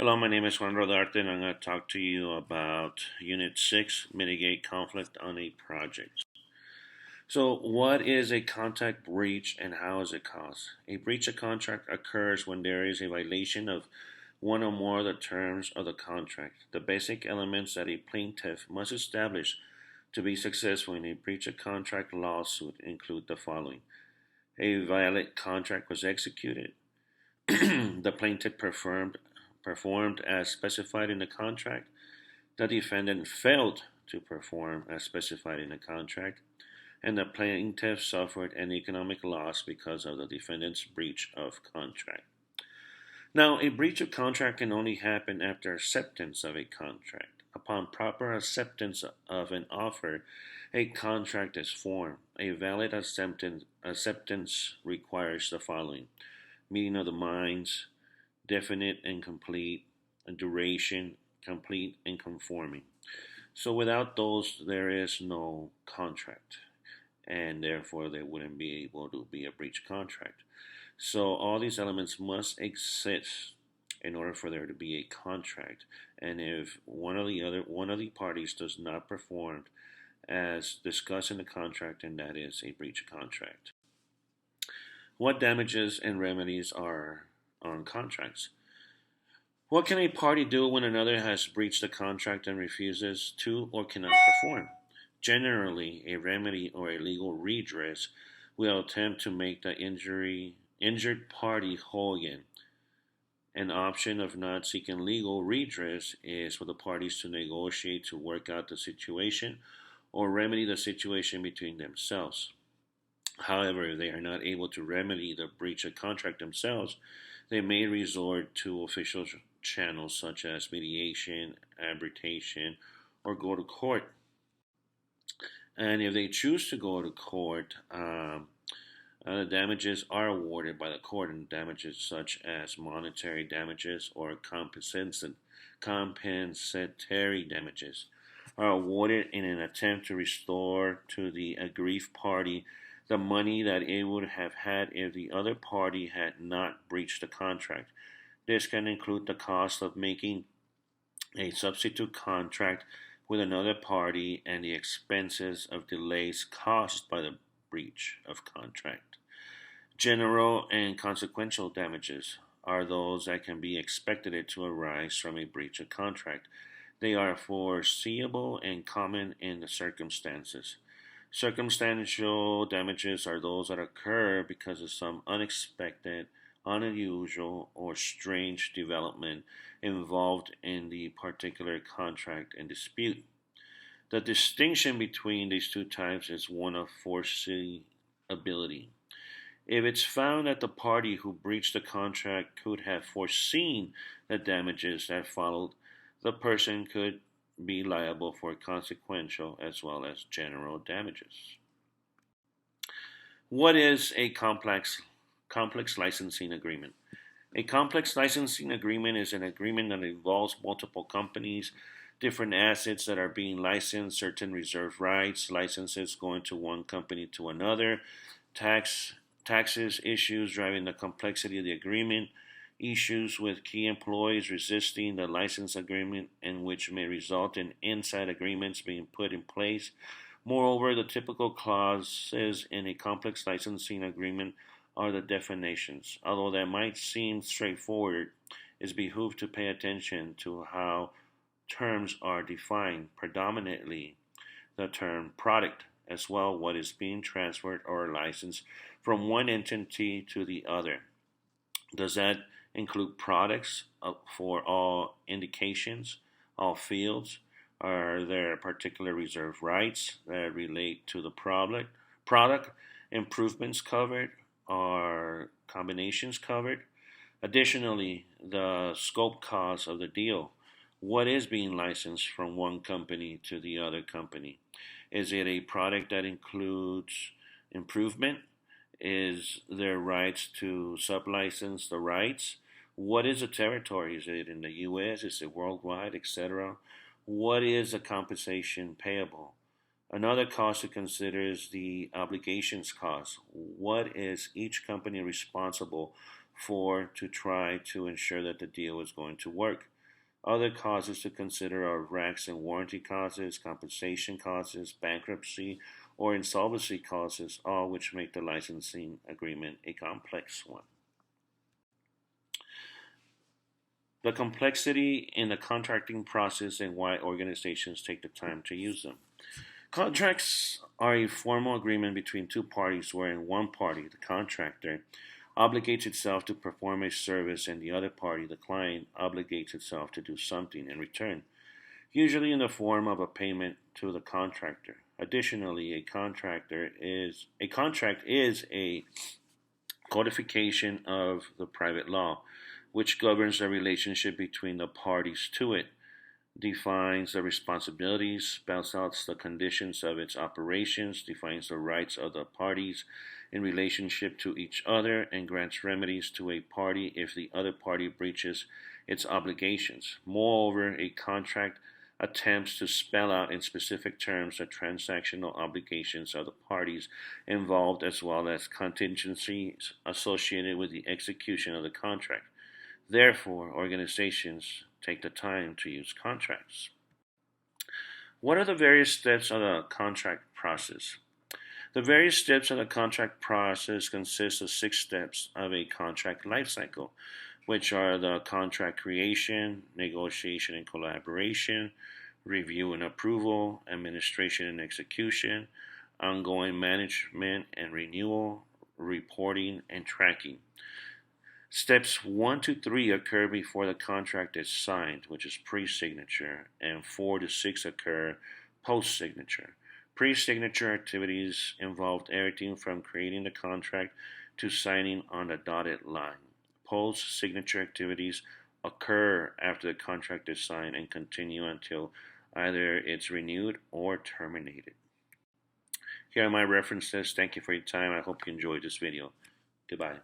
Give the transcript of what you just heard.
Hello, my name is Juan Rodarte, and I'm going to talk to you about Unit 6, Mitigate Conflict on a Project. So, what is a contract breach and how is it caused? A breach of contract occurs when there is a violation of one or more of the terms of the contract. The basic elements that a plaintiff must establish to be successful in a breach of contract lawsuit include the following: a valid contract was executed, the plaintiff performed as specified in the contract. The defendant failed to perform as specified in the contract, and the plaintiff suffered an economic loss because of the defendant's breach of contract. Now, a breach of contract can only happen after acceptance of a contract. Upon proper acceptance of an offer, a contract is formed. A valid acceptance requires the following: meeting of the minds, definite and complete, duration, complete and conforming. So without those, there is no contract, and therefore there wouldn't be able to be a breach contract. So all these elements must exist in order for there to be a contract. And if one of the parties does not perform as discussed in the contract, then that is a breach of contract. What damages and remedies are on contracts? What can a party do when another has breached the contract and refuses to or cannot perform? Generally, a remedy or a legal redress will attempt to make the injured party whole again. An option of not seeking legal redress is for the parties to negotiate to work out the situation or remedy the situation between themselves. However, if they are not able to remedy the breach of contract themselves, they may resort to official channels such as mediation, arbitration, or go to court. And if they choose to go to court, the damages are awarded by the court, and damages such as monetary damages or compensatory damages are awarded in an attempt to restore to the aggrieved party the money that it would have had if the other party had not breached the contract. This can include the cost of making a substitute contract with another party and the expenses of delays caused by the breach of contract. General and consequential damages are those that can be expected to arise from a breach of contract. They are foreseeable and common in the circumstances. Circumstantial damages are those that occur because of some unexpected, unusual, or strange development involved in the particular contract and dispute. The distinction between these two types is one of foreseeability. If it's found that the party who breached the contract could have foreseen the damages that followed, the person could be liable for consequential as well as general damages. What is a complex licensing agreement? A complex licensing agreement is an agreement that involves multiple companies, different assets that are being licensed, certain reserved rights, licenses going to one company to another, taxes issues driving the complexity of the agreement, issues with key employees resisting the license agreement, and which may result in inside agreements being put in place. Moreover, the typical clauses in a complex licensing agreement are the definitions. Although that might seem straightforward, it's behooved to pay attention to how terms are defined, predominantly the term product, as well what is being transferred or licensed from one entity to the other. Does that include products for all indications, all fields? Are there particular reserved rights that relate to the product improvements covered? Are combinations covered? Additionally, the scope cost of the deal. What is being licensed from one company to the other company? Is it a product that includes improvement? Is there rights to sublicense the rights? What is the territory? Is it in the U.S.? Is it worldwide, etc.? What is the compensation payable? Another cost to consider is the obligations cost. What is each company responsible 4, to try to ensure that the deal is going to work. Other causes to consider are wrecks and warranty causes, compensation causes, bankruptcy or insolvency causes, all which make the licensing agreement a complex one. The complexity in the contracting process and why organizations take the time to use them. Contracts are a formal agreement between two parties wherein one party, the contractor, obligates itself to perform a service and the other party, the client, obligates itself to do something in return, usually in the form of a payment to the contractor. Additionally, a contract is a codification of the private law, which governs the relationship between the parties to it, defines the responsibilities, spells out the conditions of its operations, defines the rights of the parties in relationship to each other, and grants remedies to a party if the other party breaches its obligations. Moreover, a contract attempts to spell out in specific terms the transactional obligations of the parties involved as well as contingencies associated with the execution of the contract. Therefore, organizations take the time to use contracts. What are the various steps of the contract process? The various steps of the contract process consist of 6 steps of a contract lifecycle, which are the contract creation, negotiation and collaboration, review and approval, administration and execution, ongoing management and renewal, reporting and tracking. Steps 1 to 3 occur before the contract is signed, which is pre-signature, and 4 to 6 occur post-signature. Pre-signature activities involved everything from creating the contract to signing on the dotted line. Post-signature activities occur after the contract is signed and continue until either it's renewed or terminated. Here are my references. Thank you for your time. I hope you enjoyed this video. Goodbye.